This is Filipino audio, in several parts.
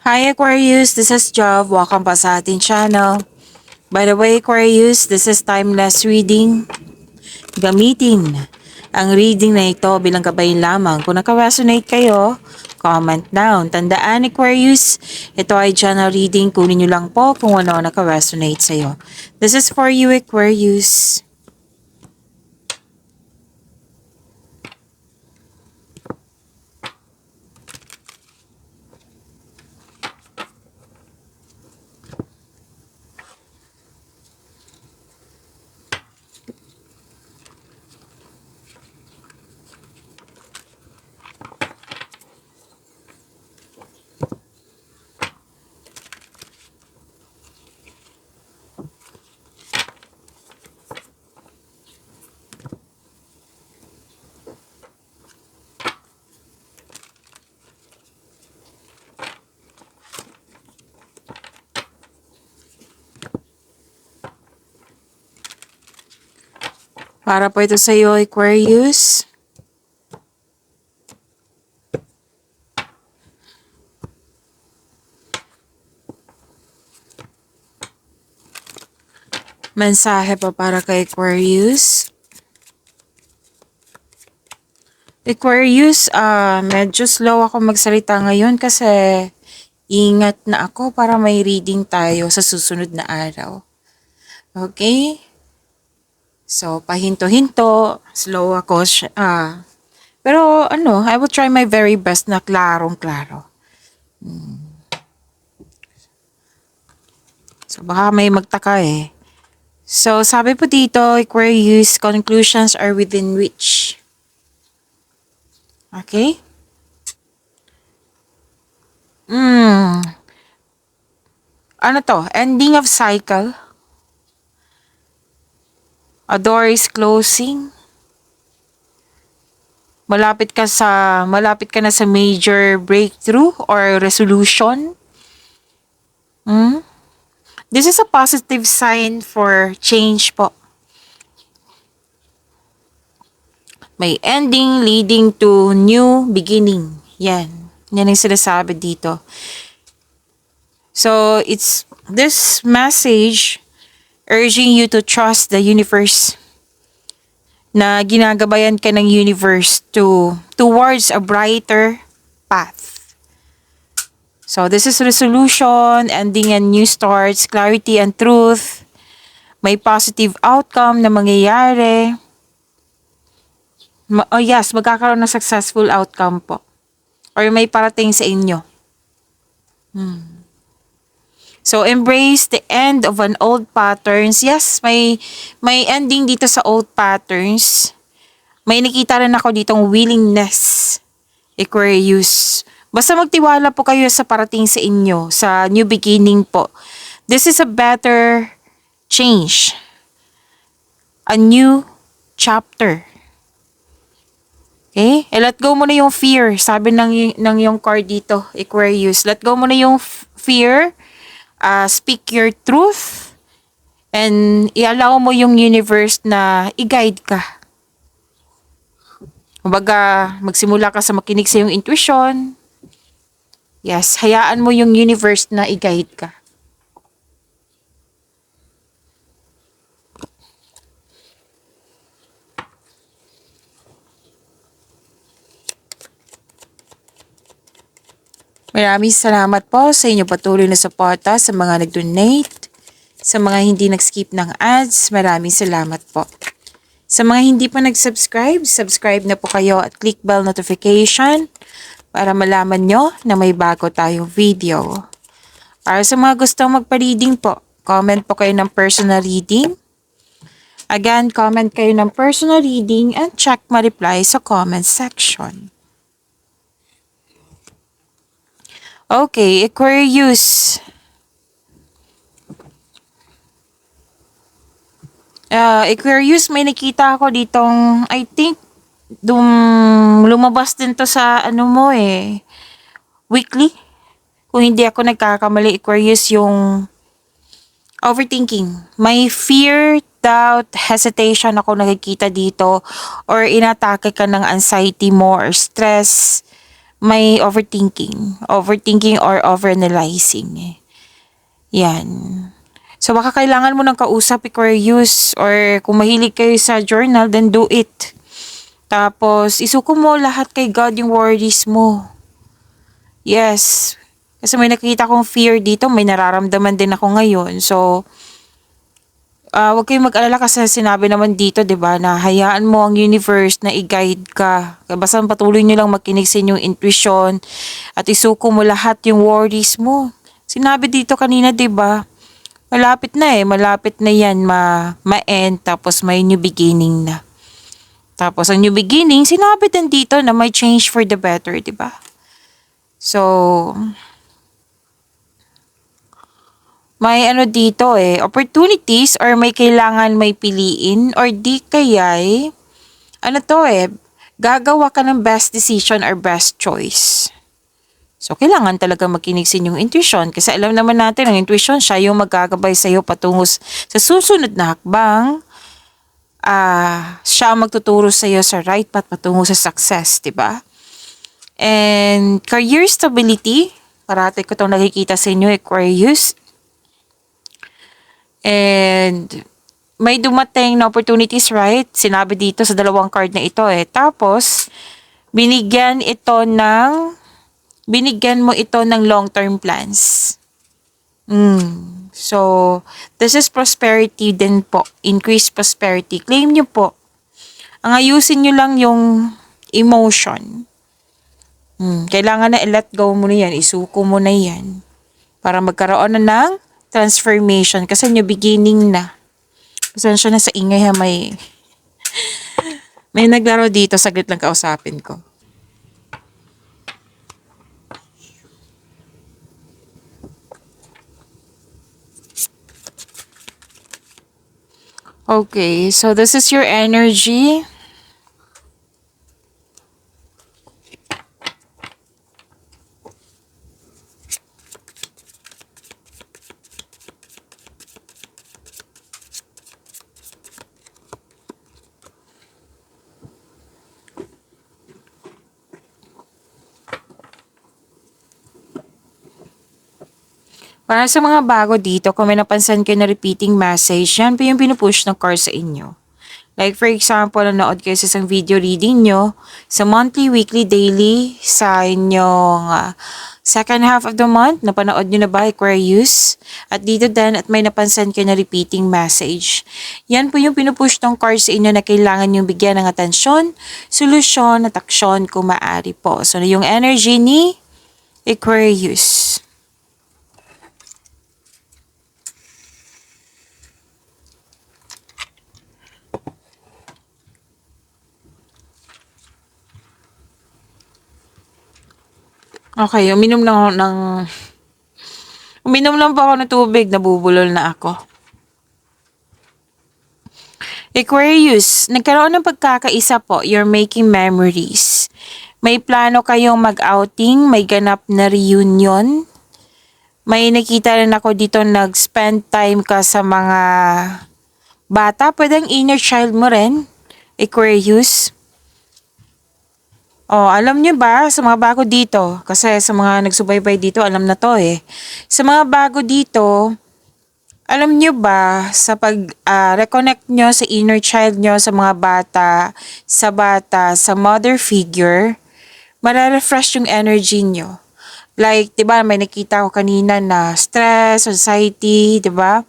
Hi Aquarius, this is Jov. Welcome pa sa ating channel. By the way Aquarius, this is timeless reading. Gamitin ang reading na ito bilang gabay lamang. Kung naka-resonate kayo, comment down. Tandaan Aquarius, ito ay channel reading. Kunin nyo lang po kung ano naka-resonate sa'yo. This is for you Aquarius. Para po ito sa iyo, Aquarius. Mensahe pa para kay Aquarius. Aquarius, medyo slow ako magsalita ngayon kasi ingat na ako para may reading tayo sa susunod na araw. Okay? So, pahinto-hinto, slow ako. Pero I will try my very best na klarong-klaro. So, baka may magtaka eh. So, sabi po dito, Aquarius, conclusions are within reach. Okay? Ano to? Ending of cycle. A door is closing. Malapit ka na sa major breakthrough or resolution. This is a positive sign for change po. May ending leading to new beginning. Yan. Yan ang sinasabi dito. So, it's this message urging you to trust the universe, na ginagabayan ka ng universe towards a brighter path. So this is resolution, ending and new starts, clarity and truth. May positive outcome na mangyayari. Yes, magkakaroon ng successful outcome po. Or may parating sa inyo. So, embrace the end of an old patterns. Yes, may ending dito sa old patterns. May nakita rin ako ditong willingness, Aquarius. Basta magtiwala po kayo sa parating sa inyo, sa new beginning po. This is a better change. A new chapter. Okay? Let go mo na yung fear. Sabi ng yung card dito, Aquarius. Let go mo na yung fear. Speak your truth and i-allow mo yung universe na i-guide ka. Kumbaga, magsimula ka sa makinig sa yung intuition. Yes, hayaan mo yung universe na i-guide ka. Maraming salamat po sa inyo patuloy na suporta sa mga nag-donate, sa mga hindi nag-skip ng ads. Maraming salamat po. Sa mga hindi pa nag-subscribe, subscribe na po kayo at click bell notification para malaman nyo na may bago tayong video. Para sa mga gustong magpa-reading po, comment po kayo ng personal reading. Again, comment kayo ng personal reading and check my reply sa comment section. Okay, Aquarius. Aquarius, may nakita ako ditong, I think, lumabas din to sa weekly. Kung hindi ako nagkakamali, Aquarius, yung overthinking. May fear, doubt, hesitation ako nakikita dito, or inatake ka ng anxiety mo or stress. may overthinking or overanalyzing. Yan. So baka kailangan mo ng kausap, Aquarius, or kung mahilig kayo sa journal, then do it. Tapos isuko mo lahat kay God yung worries mo. Yes. Kasi may nakita kong fear dito, may nararamdaman din ako ngayon. So, huwag kayong mag-alala kasi sinabi naman dito, 'di ba, na hayaan mo ang universe na i-guide ka. Kaya basta patuloy niyo lang makinig sa inyong intuition at isuko mo lahat yung worries mo. Sinabi dito kanina, 'di ba? Malapit na 'yan ma-end tapos may new beginning na. Tapos ang new beginning, sinabi din dito na may change for the better, 'di ba? So, may dito opportunities or may kailangan may piliin or di kaya'y, gagawa ka ng best decision or best choice. So, kailangan talaga makinig sa inyong intuition kasi alam naman natin ang intuition, siya yung magagabay sa'yo patungo sa susunod na hakbang. Siya ang magtuturo sa'yo sa right path patungo sa success, di ba? And career stability, parati ko itong nakikita sa inyo, Aquarius. And may dumating na opportunities, right? Sinabi dito sa dalawang card na ito Tapos, binigyan mo ito ng long-term plans. So, this is prosperity din po. Increased prosperity. Claim nyo po. Ang ayusin nyo lang yung emotion. Kailangan na i-let go mo na yan. Isuko mo na yan. Para magkaroon na ng transformation. Kasi new beginning na. Pasensya na sa ingay may naglaro dito. Saglit lang kausapin ko. Okay, so this is your energy. Para sa mga bago dito, kung may napansin kayo na repeating message, yan po yung pinupush ng card sa inyo. Like for example, nanood kayo sa isang video reading nyo, sa monthly, weekly, daily, sa inyong second half of the month, napanood nyo na ba, Aquarius? At dito din, at may napansin kayo na repeating message. Yan po yung pinupush ng card sa inyo na kailangan yung bigyan ng atensyon, solusyon, at aksyon kung maaari po. So, yung energy ni Aquarius. Okay, uminom lang po ako ng tubig, nabubulol na ako. Aquarius, nagkaroon ng pagkakaisa po, you're making memories. May plano kayong mag-outing, may ganap na reunion. May nakita rin ako dito nag-spend time ka sa mga bata, pwedeng inner child mo rin, Aquarius. Alam nyo ba, sa mga bago dito, kasi sa mga nagsubaybay dito, alam na to Sa mga bago dito, alam nyo ba, sa pag-reconnect nyo sa inner child nyo, sa mga bata, sa mother figure, mararefresh yung energy nyo. Like, diba, may nakita ko kanina na stress, anxiety, diba?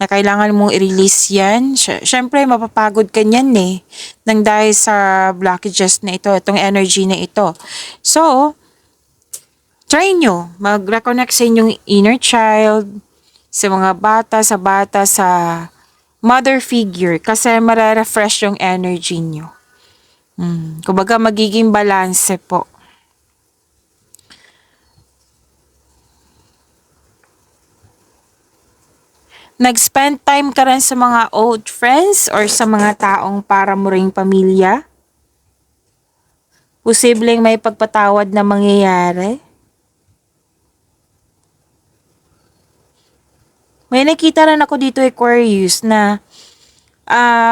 Na kailangan mong i-release yan. Siyempre, mapapagod ka niyan nang dahil sa blockages na ito, itong energy na ito. So, try nyo. Mag-reconnect sa inyong inner child, sa mga bata, sa mother figure. Kasi mararefresh yung energy nyo. Kumbaga, magiging balance po. Nag-spend time ka rin sa mga old friends or sa mga taong para mo ring pamilya? Posibleng may pagpatawad na mangyayari? May nakita rin ako dito, Aquarius, na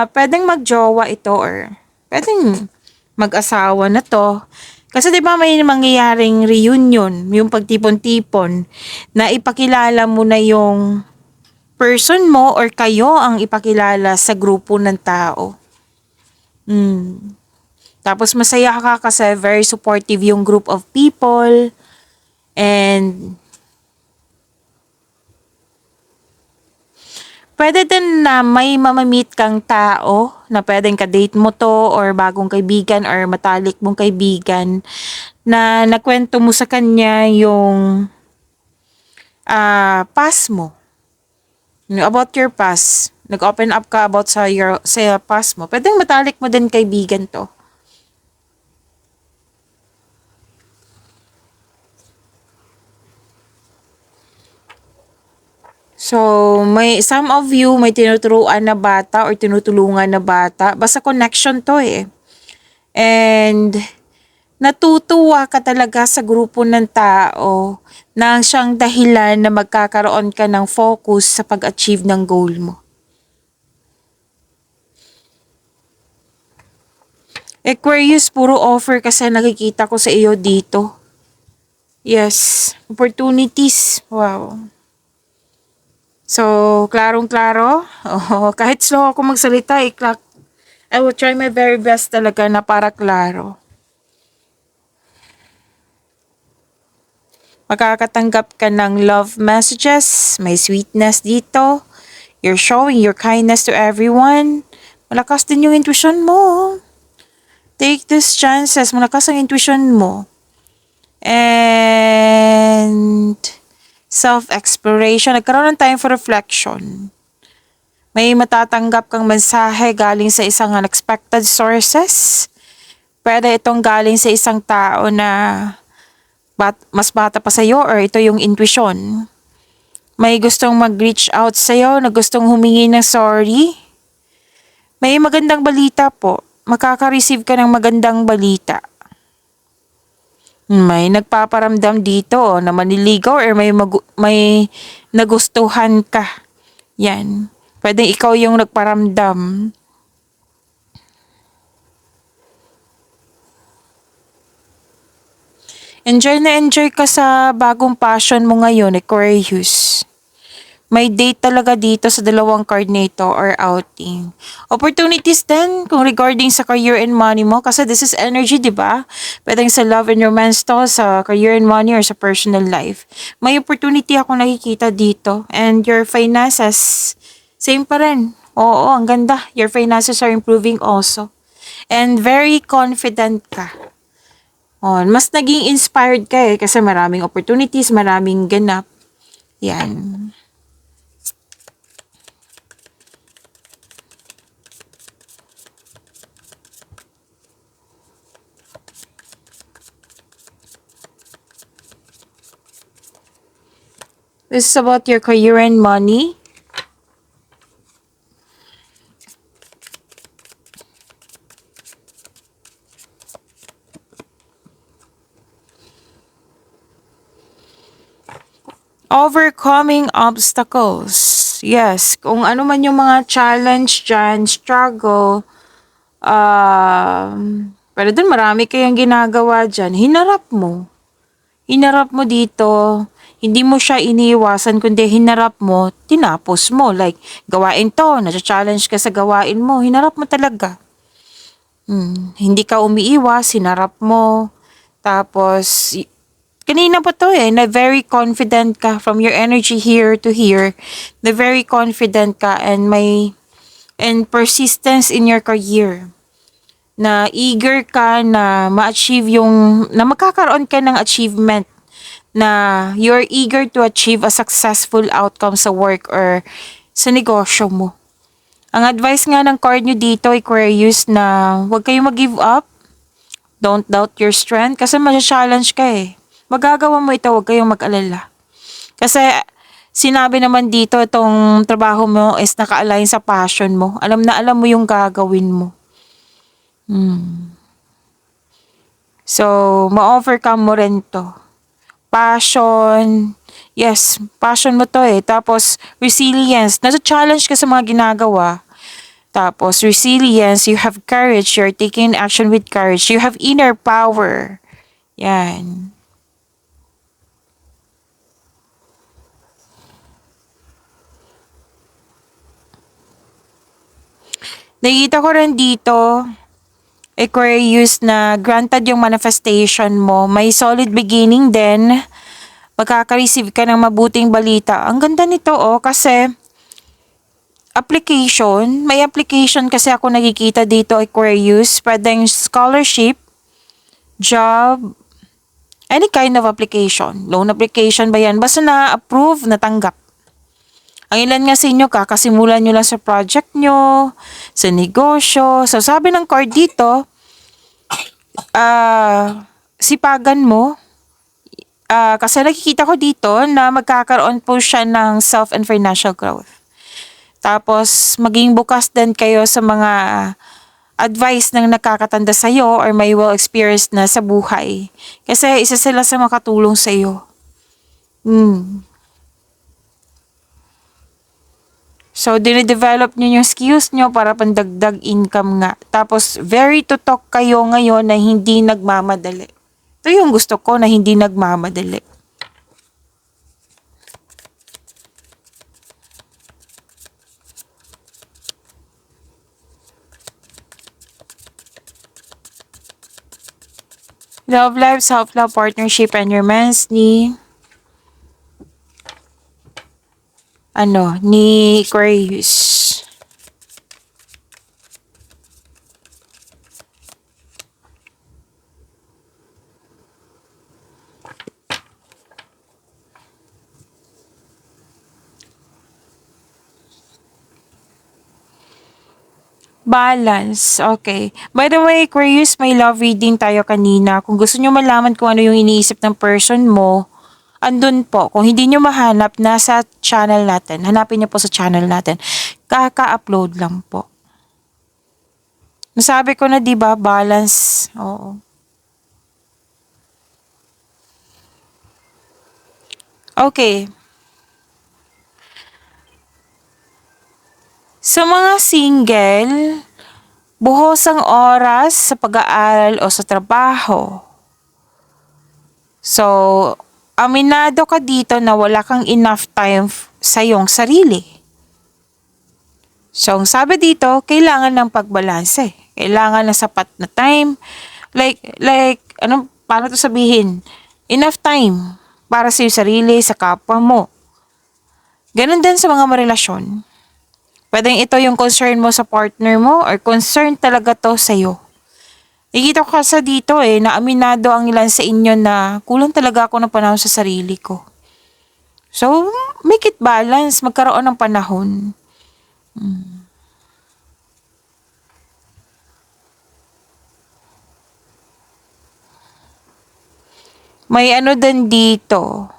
pwedeng magjowa ito or pwedeng mag-asawa na to. Kasi 'di ba may mangyayaring reunion, yung pagtipon-tipon na ipakilala mo na yung person mo or kayo ang ipakilala sa grupo ng tao. Tapos masaya ka kasi very supportive yung group of people and pwede din na may mamamit kang tao na pwedeng ka-date mo to or bagong kaibigan or matalik mong kaibigan na nakwento mo sa kanya yung past mo. About your past. Nag-open up ka about sa past mo. Pwedeng matalik mo din kaibigan to. So, may some of you may tinuturuan na bata or tinutulungan na bata. Basta connection to eh. And natutuwa ka talaga sa grupo ng tao na siyang dahilan na magkakaroon ka ng focus sa pag-achieve ng goal mo. Aquarius, puro offer kasi nakikita ko sa iyo dito. Yes, opportunities. Wow. So, klarong-klaro. Oh, kahit slow ako magsalita, I will try my very best talaga na para klaro. Makakatanggap ka ng love messages. May sweetness dito. You're showing your kindness to everyone. Malakas din yung intuition mo. Take these chances. Malakas ang intuition mo. And self-exploration. Nagkaroon ng time for reflection. May matatanggap kang mensahe galing sa isang unexpected sources. Pwede itong galing sa isang tao na mas bata pa sa'yo or ito yung intuition. May gustong mag-reach out sa'yo na gustong humingi ng sorry. May magandang balita po. Makaka-receive ka ng magandang balita. May nagpaparamdam dito na maniligaw or may nagustuhan ka. Yan. Pwede ikaw yung nagparamdam. Enjoy na enjoy ka sa bagong passion mo ngayon, Aquarius. May date talaga dito sa dalawang card nito or outing. Opportunities din kung regarding sa career and money mo kasi this is energy, di ba? Pwedeng sa love and romance to, sa career and money or sa personal life. May opportunity ako nakikita dito and your finances, same pa rin. Oo, ang ganda. Your finances are improving also. And very confident ka. Oh, mas naging inspired ka eh kasi maraming opportunities, maraming ganap. Yan. This is about your career and money. Overcoming obstacles. Yes, kung ano man yung mga challenge dyan, struggle, pero dun marami kayang ginagawa dyan, hinarap mo. Hinarap mo dito, hindi mo siya iniiwasan, kundi hinarap mo, tinapos mo. Like, gawain to, na-challenge ka sa gawain mo, hinarap mo talaga. Hindi ka umiiwas, hinarap mo. Tapos, kanina pa to eh, na very confident ka from your energy here to here. Na very confident ka and persistence in your career. Na eager ka na ma-achieve na magkakaroon ka ng achievement. Na you're eager to achieve a successful outcome sa work or sa negosyo mo. Ang advice nga ng card nyo dito, Aquarius, na huwag kayong mag-give up. Don't doubt your strength kasi ma-challenge ka eh. Magagawa mo ito, huwag kayong mag-alala. Kasi sinabi naman dito, itong trabaho mo is naka-align sa passion mo. Alam na alam mo yung gagawin mo. So, ma-overcome mo rin to. Passion. Yes, passion mo to eh. Tapos, resilience. Nasa-challenge ka sa mga ginagawa. Tapos, resilience, you have courage. You're taking action with courage. You have inner power. Yan. Nakikita ko rin dito, Aquarius, na granted yung manifestation mo. May solid beginning din. Magkaka-receive ka ng mabuting balita. Ang ganda nito kasi may application kasi ako nakikita dito, Aquarius. Pwedeng scholarship, job, any kind of application. Loan application ba yan? Basta na-approve, natanggap. Ang ilan nga sa inyo, kakasimulan nyo lang sa project nyo, sa negosyo. So, sabi ng card dito, sipagan mo. Kasi nakikita ko dito na magkakaroon po siya ng self and financial growth. Tapos, maging bukas din kayo sa mga advice ng nakakatanda sa'yo or may well experienced na sa buhay. Kasi isa sila sa makatulong sa'yo. So, dinidevelop nyo yung skills nyo para pandagdag income nga. Tapos, very tutok kayo ngayon na hindi nagmamadali. Ito yung gusto ko, na hindi nagmamadali. Love life, self-love, partnership, and romance ni Aquarius. Balance. Okay. By the way, Aquarius, may love reading tayo kanina. Kung gusto nyo malaman kung ano yung iniisip ng person mo, andun po. Kung hindi nyo mahanap, nasa channel natin. Hanapin nyo po sa channel natin. Kaka-upload lang po. Nasabi ko na, diba, balance. Oo. Okay. Sa mga single, buhos ang oras sa pag-aaral o sa trabaho. So, aminado ka dito na wala kang enough time sa iyong sarili. So, ang sabi dito, kailangan ng pagbalanse. Kailangan ng sapat na time. Paano to sabihin? Enough time para sa iyong sarili, sa kapwa mo. Ganon din sa mga marelasyon. Pwedeng ito yung concern mo sa partner mo or concern talaga to sa'yo. Nakikita ko kasi dito na aminado ang ilan sa inyo na kulang talaga ako ng panahon sa sarili ko. So, make it balance. Magkaroon ng panahon. May din dito.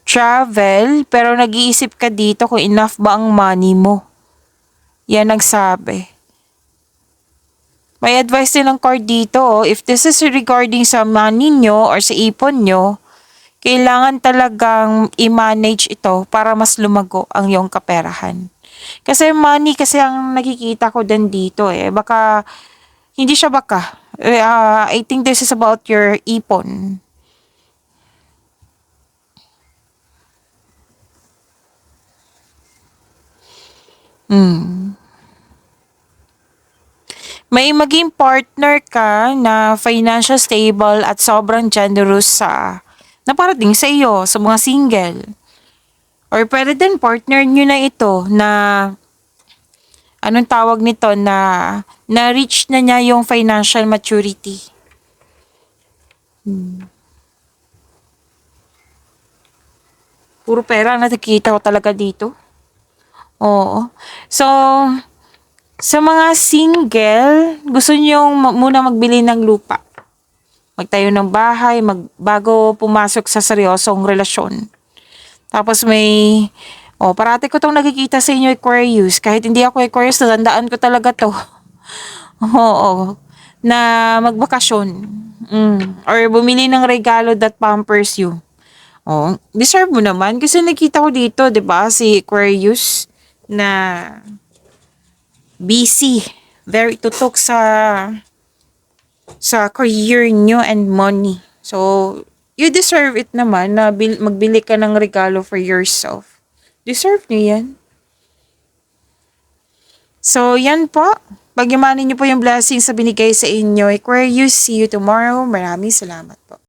Travel, pero nag-iisip ka dito kung enough ba ang money mo. Yan ang sabi. May advice din ng card dito. If this is regarding sa money nyo or sa ipon nyo, kailangan talagang i-manage ito para mas lumago ang iyong kaperahan. Kasi money kasi ang nakikita ko din dito Baka, hindi siya baka. I think this is about your ipon. May maging partner ka na financial stable at sobrang generous na parating sa iyo, sa mga single. Or pwede din partner nyo na ito na anong tawag nito na-reach na niya yung financial maturity. Puro pera ang nakikita ko talaga dito. Oo. So, sa mga single, gusto nyo muna magbili ng lupa. Magtayo ng bahay, bago pumasok sa seryosong relasyon. Tapos parati ko itong nakikita sa inyo, Aquarius. Kahit hindi ako Aquarius, natandaan ko talaga to. Oo. Na magbakasyon. Or bumili ng regalo that pampers you. Deserve mo naman. Kasi nakita ko dito, di ba, si Aquarius na busy. Very tutok sa career nyo and money. So, you deserve it naman na magbili ka ng regalo for yourself. Deserve niyo yan. So, yan po. Pagyamanin niyo po yung blessings sa binigay sa inyo. Aquarius, see you tomorrow. Maraming salamat po.